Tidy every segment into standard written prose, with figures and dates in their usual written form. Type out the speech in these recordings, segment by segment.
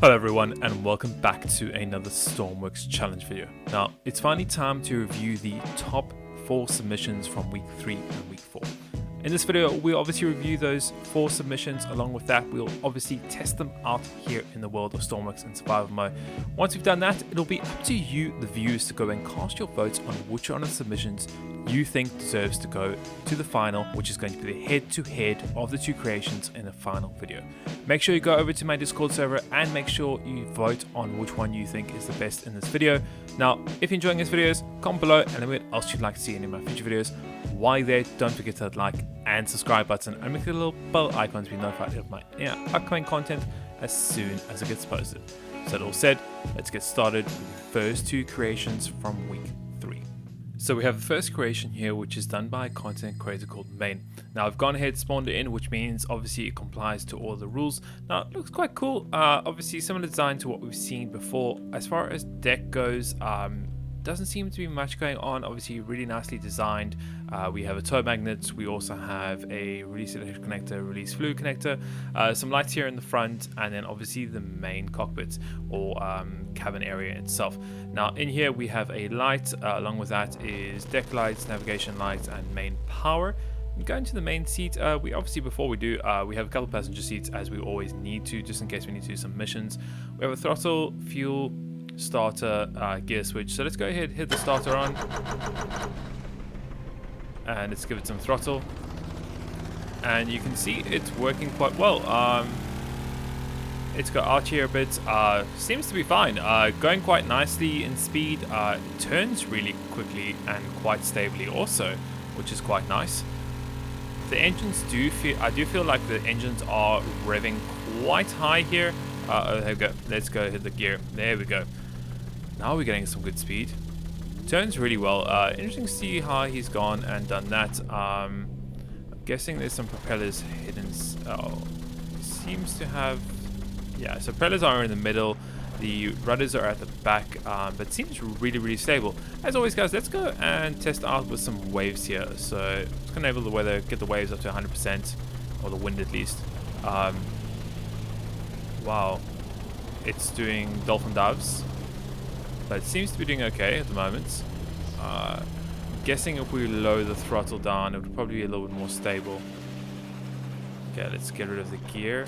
Hello everyone and welcome back to another Stormworks challenge video. Now, it's finally time to review the top 4 submissions from week 3 and week 4. In this video, we'll obviously review those 4 submissions. Along with that, we'll obviously test them out here in the world of Stormworks in survival mode. Once we've done that, it'll be up to you, the viewers, to go and cast your votes on which one of the submissions you think deserves to go to the final, which is going to be the head-to-head of the 2 creations in the final video. Make sure you go over to my Discord server and make sure you vote on which one you think is the best in this video. Now, if you're enjoying these videos, comment below and let me know what else you'd like to see in my future videos. While you're there, don't forget to hit like and subscribe button and make a little bell icon to be notified of my upcoming content as soon as it gets posted. So that all said, let's get started with the first 2 creations from week 3. So we have the first creation here, which is done by a content creator called Main. Now I've gone ahead, spawned it in, which means obviously it complies to all the rules. Now it looks quite cool. Obviously similar design to what we've seen before. As far as deck goes, doesn't seem to be much going on. Obviously really nicely designed. We have a tow magnet. We also have a release electric connector, release fluid connector, some lights here in the front, and then obviously the main cockpit or cabin area itself. Now in here we have a light, along with that is deck lights, navigation lights, and main power. Going to the main seat, we obviously, before we do, we have a couple passenger seats as we always need to, just in case we need to do some missions. We have a throttle, fuel, starter, gear switch. So let's go ahead, hit the starter on, and let's give it some throttle, and you can see it's working quite well. It's got arch here a bit, seems to be fine, going quite nicely in speed, turns really quickly and quite stably also, which is quite nice. The engines I do feel like the engines are revving quite high here. There we go. Let's go hit the gear. There we go. Now we're getting some good speed. Turns really well. Interesting to see how he's gone and done that. I'm guessing there's some propellers hidden. Seems to have... Yeah, so propellers are in the middle. The rudders are at the back, but seems really stable. As always, guys, let's go and test out with some waves here. So let's enable the weather, get the waves up to 100%, or the wind at least. Wow, it's doing dolphin dives, but it seems to be doing okay at the moment. I'm guessing if we lower the throttle down, it would probably be a little bit more stable. Okay, let's get rid of the gear.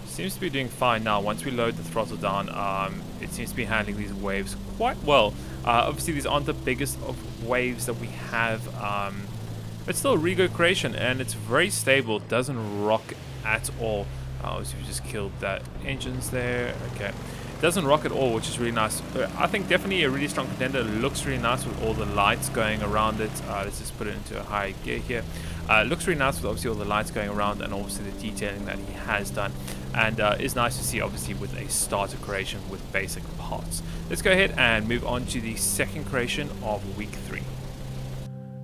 Seems to be doing fine now. Once we load the throttle down, it seems to be handling these waves quite well. Obviously these aren't the biggest of waves that we have, but still a really good creation, and it's very stable. It doesn't rock at all. Obviously we just killed that engines there. Okay, it doesn't rock at all, which is really nice. I think definitely a really strong contender. It looks really nice with all the lights going around it. Let's just put it into a high gear here. It looks really nice with obviously all the lights going around and obviously the detailing that he has done. And it's nice to see obviously with a starter creation with basic parts. Let's go ahead and move on to the second creation of week 3.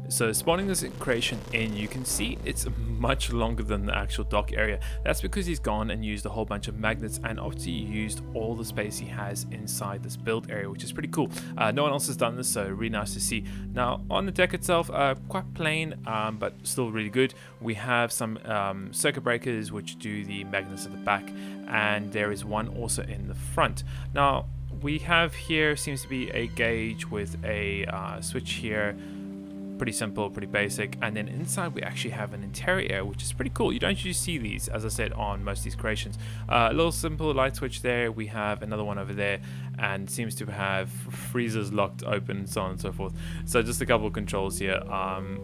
So spawning this creation in, you can see it's much longer than the actual dock area. That's because he's gone and used a whole bunch of magnets and obviously used all the space he has inside this build area, which is pretty cool. No one else has done this, so really nice to see. Now on the deck itself, quite plain, but still really good. We have some circuit breakers which do the magnets at the back, and there is one also in the front. Now we have here, seems to be a gauge with a switch here. Pretty simple, pretty basic, and then inside we actually have an interior, which is pretty cool. You don't usually see these, as I said, on most of these creations. A little simple light switch there. We have another one over there, and seems to have freezers locked open, so on and so forth. So just a couple of controls here.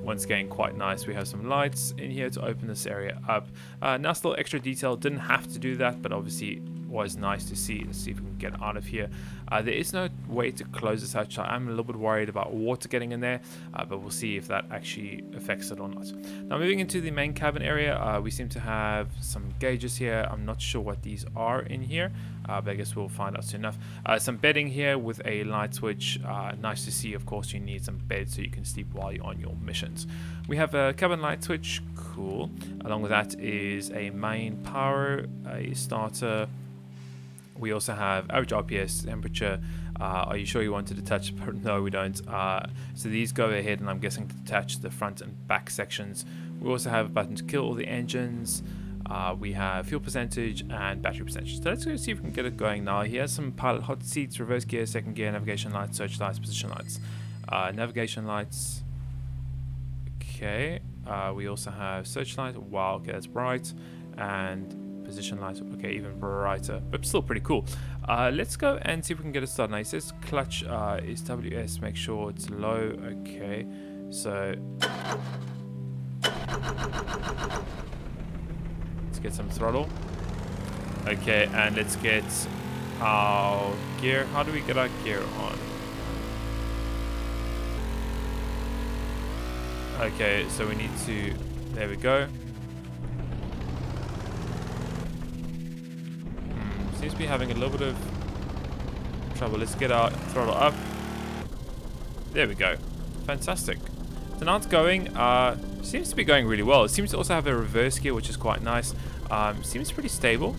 Once again, quite nice. We have some lights in here to open this area up. Now still extra detail. Didn't have to do that, but obviously was nice to see. Let's see if we can get out of here. There is no way to close this hatch. I'm a little bit worried about water getting in there, but we'll see if that actually affects it or not. Now moving into the main cabin area, we seem to have some gauges here. I'm not sure what these are in here, but I guess we'll find out soon enough. Some bedding here with a light switch. Nice to see. Of course you need some beds so you can sleep while you're on your missions. We have a cabin light switch. Cool. Along with that is a main power, a starter, We also have average RPS, temperature. Are you sure you wanted to detach? No, we don't. So these go ahead, and I'm guessing to detach the front and back sections. We also have a button to kill all the engines. We have fuel percentage and battery percentage. So let's go see if we can get it going now. He has some pilot hot seats, reverse gear, second gear, navigation lights, search lights, position lights. Navigation lights. Okay. We also have search light. Wow, okay, that's bright. And position light, okay, even brighter, but still pretty cool. Let's go and see if we can get it started. Now, it says clutch is WS, make sure it's low. Okay, so let's get some throttle. Okay, and let's get our gear. How do we get our gear on? Okay, so we need to, there we go. Seems to be having a little bit of trouble. Let's get our throttle up. There we go. Fantastic. So now it's going. Seems to be going really well. It seems to also have a reverse gear, which is quite nice. Seems pretty stable.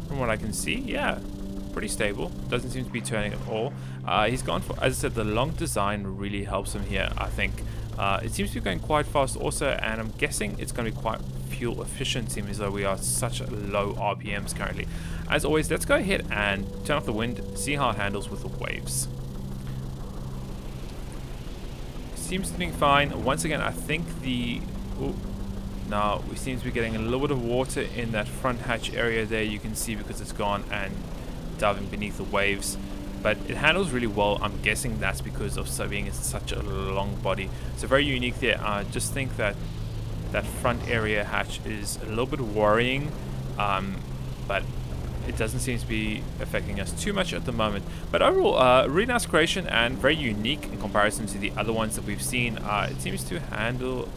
From what I can see, yeah. Pretty stable. Doesn't seem to be turning at all. He's gone for, as I said, the long design really helps him here, I think. It seems to be going quite fast also, and I'm guessing it's going to be quite fuel efficient, seems as though we are such low RPMs currently. As always, let's go ahead and turn off the wind, see how it handles with the waves. Seems to be fine. Once again, I think the... Ooh, now we seem to be getting a little bit of water in that front hatch area there, you can see, because it's gone and diving beneath the waves. But it handles really well. I'm guessing that's because of being such a long body. So very unique there. I just think that that front area hatch is a little bit worrying, but it doesn't seem to be affecting us too much at the moment. But overall, really nice creation and very unique in comparison to the other ones that we've seen. It seems to handle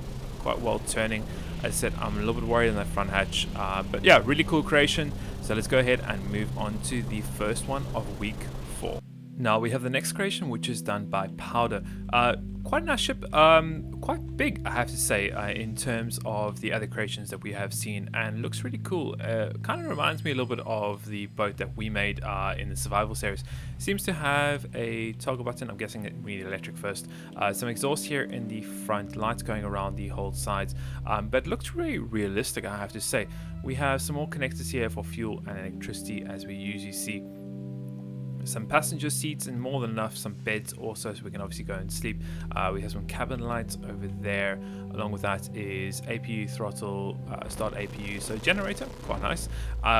quite well turning. As I said, I'm a little bit worried on that front hatch, but yeah, really cool creation. So let's go ahead and move on to the first one of week 4. Now we have the next creation, which is done by Powder. Quite a nice ship, quite big, I have to say, in terms of the other creations that we have seen, and looks really cool. Kind of reminds me a little bit of the boat that we made in the survival series. Seems to have a toggle button. I'm guessing that we need electric first. Some exhaust here in the front, lights going around the whole sides, but looks really realistic, I have to say. We have some more connectors here for fuel and electricity, as we usually see. Some passenger seats and more than enough, some beds also, so we can obviously go and sleep. We have some cabin lights over there. Along with that is APU throttle, start APU, so generator, quite nice.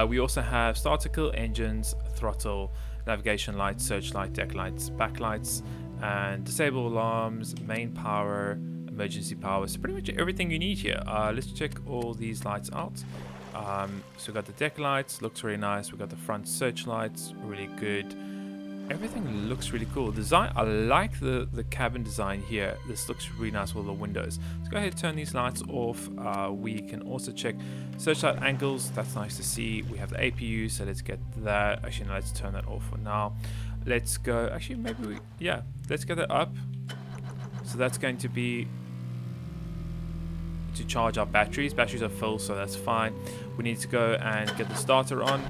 We also have starter kill, engines, throttle, navigation lights, searchlight, deck lights, backlights, and disable alarms, main power, emergency power. So pretty much everything you need here. Let's check all these lights out. So we got the deck lights, looks really nice. We got the front searchlights, really good. Everything looks really cool. Design, I like the cabin design here. This looks really nice with all the windows. Let's go ahead and turn these lights off. We can also check searchlight angles. That's nice to see. We have the APU, so let's get that. Actually, no, let's turn that off for now. Let's go. Actually, maybe we, yeah, let's get that up. So that's going to be to charge our batteries. Batteries are full, so that's fine. We need to go and get the starter on.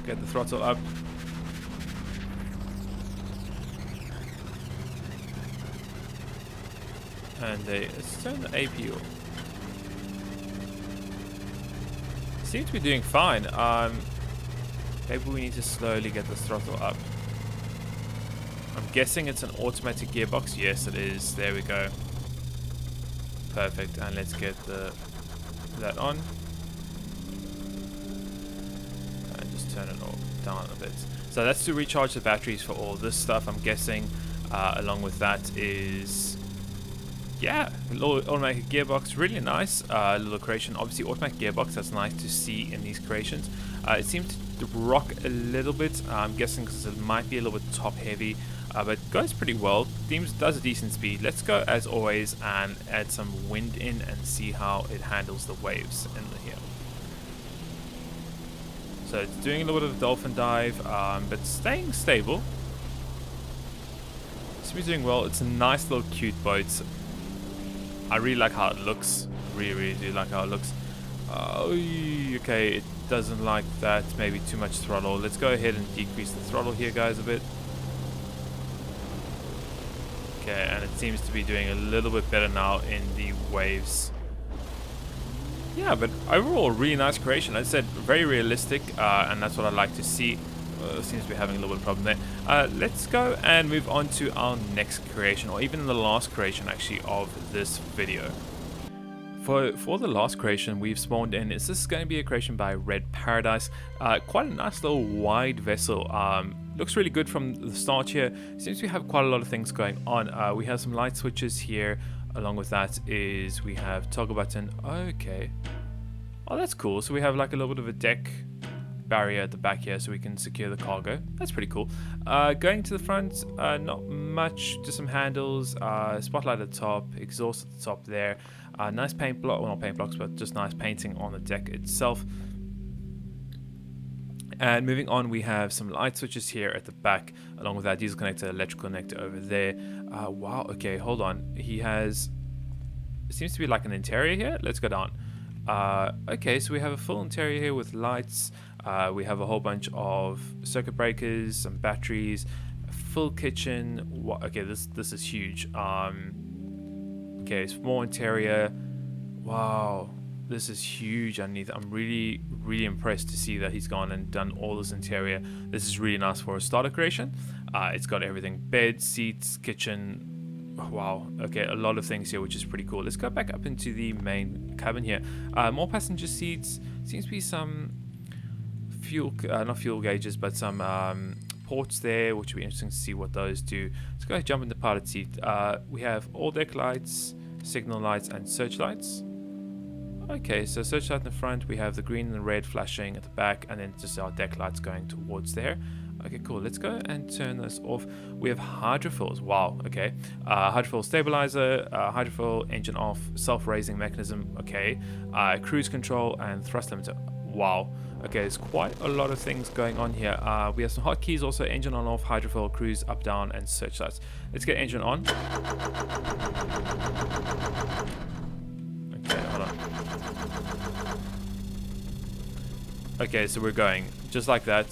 Get the throttle up. And let's turn the APU. Seems to be doing fine. Maybe we need to slowly get the throttle up. I'm guessing it's an automatic gearbox. Yes, it is. There we go. Perfect. And let's get that on. Turn it all down a bit. So that's to recharge the batteries for all this stuff, I'm guessing. Along with that is, yeah, a little automatic gearbox, really nice little creation. Obviously automatic gearbox, that's nice to see in these creations. It seems to rock a little bit, I'm guessing because it might be a little bit top heavy, but goes pretty well. Does a decent speed. Let's go as always and add some wind in and see how it handles the waves in here. So it's doing a little bit of dolphin dive, but staying stable. Seems to be doing well. It's a nice little cute boat. I really like how it looks. Really do like how it looks. Okay, doesn't like that. Maybe too much throttle. Let's go ahead and decrease the throttle here, guys, a bit. Okay, and it seems to be doing a little bit better now in the waves. Yeah, but overall, really nice creation. As I said, very realistic, and that's what I like to see. Seems to be having a little bit of problem there. Let's go and move on to our next creation, or even the last creation, actually, of this video. For the last creation we've spawned in, this is going to be a creation by Red Paradise. Quite a nice little wide vessel. Looks really good from the start here. Seems we have quite a lot of things going on. We have some light switches here. Along with that is we have toggle button. Okay. Oh, that's cool. So we have like a little bit of a deck barrier at the back here so we can secure the cargo. That's pretty cool. Going to the front, not much. Just some handles, spotlight at the top, exhaust at the top there. Nice paint block, well, not paint blocks, but just nice painting on the deck itself. And moving on, we have some light switches here at the back. Along with that, diesel connector, electrical connector over there. Wow, okay, hold on. He has, it seems to be like an interior here. Let's go down. Okay, so we have a full interior here with lights. We have a whole bunch of circuit breakers, some batteries, a full kitchen. Okay, this is huge. Okay, small interior. Wow, this is huge underneath. I'm really impressed to see that he's gone and done all this interior. This is really nice for a starter creation. It's got everything: bed, seats, kitchen. Wow, okay, a lot of things here, which is pretty cool. Let's go back up into the main cabin here. More passenger seats. Seems to be some fuel, not fuel gauges, but some ports there, which will be interesting to see what those do. Let's go ahead and jump into the pilot seat. We have all deck lights, signal lights, and searchlights. Okay, so searchlight in the front, we have the green and the red flashing at the back, and then just our deck lights going towards there. Okay, cool. Let's go and turn this off. We have hydrofoils. Wow, okay. Hydrofoil stabilizer, hydrofoil engine off, self-raising mechanism, okay. Cruise control and thrust limiter. Wow. Okay, there's quite a lot of things going on here. We have some hotkeys also: engine on off, hydrofoil, cruise, up, down, and searchlights. Let's get engine on. Okay, hold on. Okay, so we're going just like that.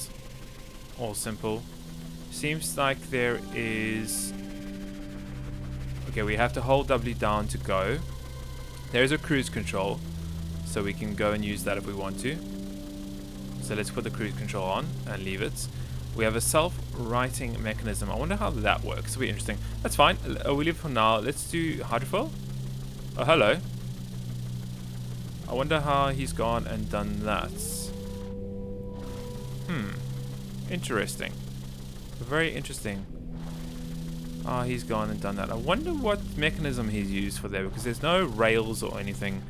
All simple. Seems like there is... Okay, we have to hold W down to go. There's a cruise control, so we can go and use that if we want to. So let's put the cruise control on and leave it. We have a self-righting mechanism. I wonder how that works. It'll be interesting. That's fine. We leave it for now. Let's do hydrofoil. Oh, hello. I wonder how he's gone and done that. Interesting. Very interesting. He's gone and done that. I wonder what mechanism he's used for there, because there's no rails or anything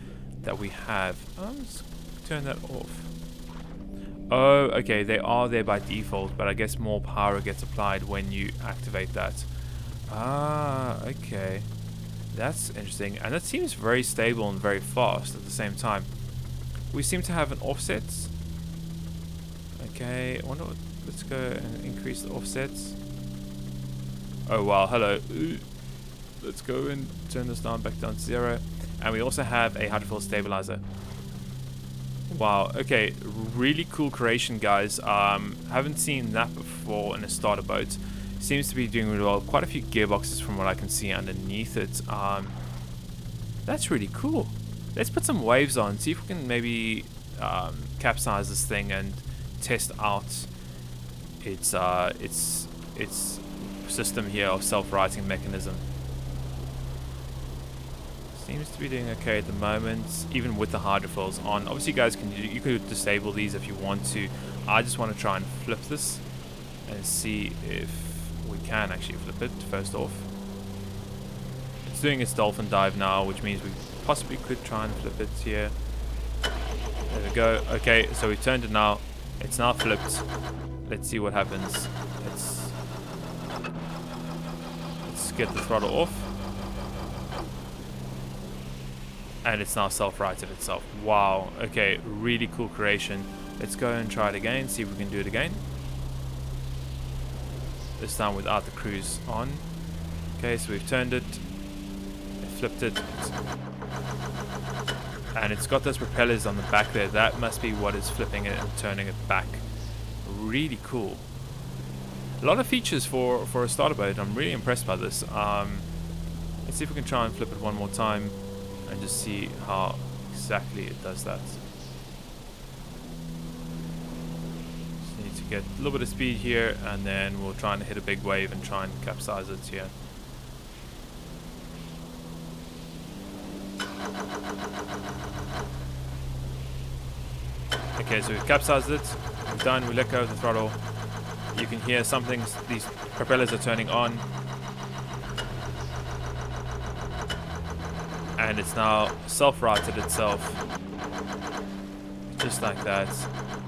that we have. Let's turn that off. Oh, okay, they are there by default, but I guess more power gets applied when you activate that. Okay. That's interesting, and that seems very stable and very fast at the same time. We seem to have an offset. Okay, I wonder what, let's go and increase the offsets. Oh wow, hello. Ooh. Let's go and turn this down back down to 0. And we also have a hydrofoil stabilizer. Wow, okay, really cool creation, guys. Haven't seen that before in a starter boat. Seems to be doing really well. Quite a few gearboxes from what I can see underneath it. That's really cool. Let's put some waves on, see if we can maybe capsize this thing and test out its system here of self-righting mechanism. Seems to be doing okay at the moment, even with the hydrofoils on. Obviously, you guys you could disable these if you want to. I just want to try and flip this and see if we can actually flip it first off. It's doing its dolphin dive now, which means we possibly could try and flip it here. There we go. Okay, so we turned it now. It's now flipped. Let's see what happens. Let's get the throttle off. And it's now self-righted itself. Wow. Okay, really cool creation. Let's go and try it again, see if we can do it again. This time without the cruise on. Okay, so we've turned it, flipped it. And it's got those propellers on the back there. That must be what is flipping it and turning it back. Really cool. A lot of features for a starter boat. I'm really impressed by this. Let's see if we can try and flip it one more time and just see how exactly it does that. Just need to get a little bit of speed here, and then we'll try and hit a big wave and try and capsize it here. Okay, so we've capsized it. We're done. We let go of the throttle. You can hear something. These propellers are turning on. And it's now self-righted itself. Just like that.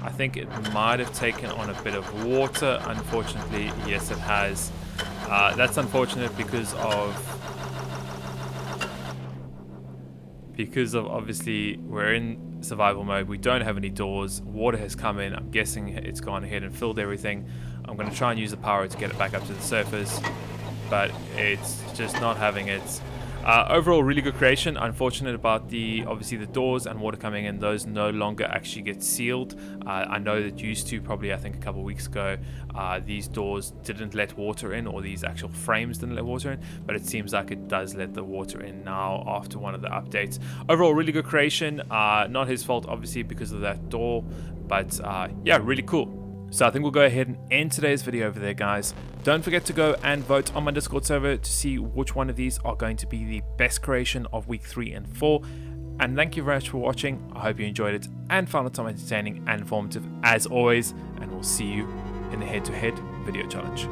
I think it might have taken on a bit of water. Unfortunately, yes, it has. That's unfortunate because of obviously we're in survival mode. We don't have any doors. Water has come in. I'm guessing it's gone ahead and filled everything. I'm going to try and use the power to get it back up to the surface, but it's just not having it. Overall, really good creation. Unfortunate about obviously the doors and water coming in. Those no longer actually get sealed. I know that used to, probably I think a couple of weeks ago, these doors didn't let water in, or these actual frames didn't let water in, but it seems like it does let the water in now after one of the updates. Overall, really good creation. Not his fault, obviously, because of that door, but yeah, really cool. So I think we'll go ahead and end today's video over there, guys. Don't forget to go and vote on my Discord server to see which one of these are going to be the best creation of week 3 and 4. And thank you very much for watching. I hope you enjoyed it and found it entertaining and informative as always. And we'll see you in the head-to-head video challenge.